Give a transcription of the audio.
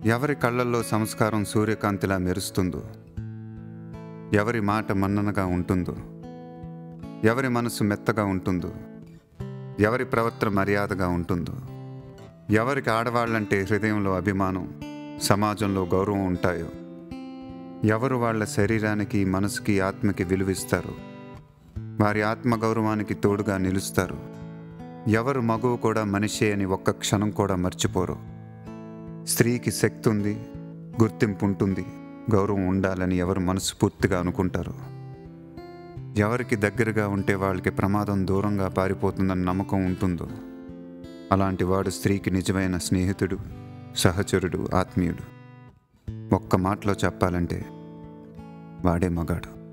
ఎవరి కళ్ళల్లో సంస్కారం సూర్యకాంతిలా మెరుస్తుందో, ఎవరి మాట మన్ననగా ఉంటుందో, ఎవరి మనసు మెత్తగా ఉంటుందో, ఎవరి ప్రవర్తన మర్యాదగా ఉంటుందో, ఎవరికి ఆడవాళ్ళంటే హృదయంలో అభిమానం, సమాజంలో గౌరవం ఉంటాయో, ఎవరు వాళ్ళ శరీరానికి, మనసుకి, ఆత్మకి విలువిస్తారు, వారి ఆత్మగౌరవానికి తోడుగా నిలుస్తారు, ఎవరు మగువు కూడా మనిషే అని ఒక్క క్షణం కూడా మర్చిపోరు. స్త్రీకి శక్తి ఉంది, గుర్తింపు ఉంటుంది, గౌరవం ఉండాలని ఎవరు మనస్ఫూర్తిగా అనుకుంటారు. ఎవరికి దగ్గరగా ఉంటే వాళ్ళకి ప్రమాదం దూరంగా పారిపోతుందని నమ్మకం ఉంటుందో, అలాంటి వాడు స్త్రీకి నిజమైన స్నేహితుడు, సహచరుడు, ఆత్మీయుడు. ఒక్క మాటలో చెప్పాలంటే వాడే మగాడు.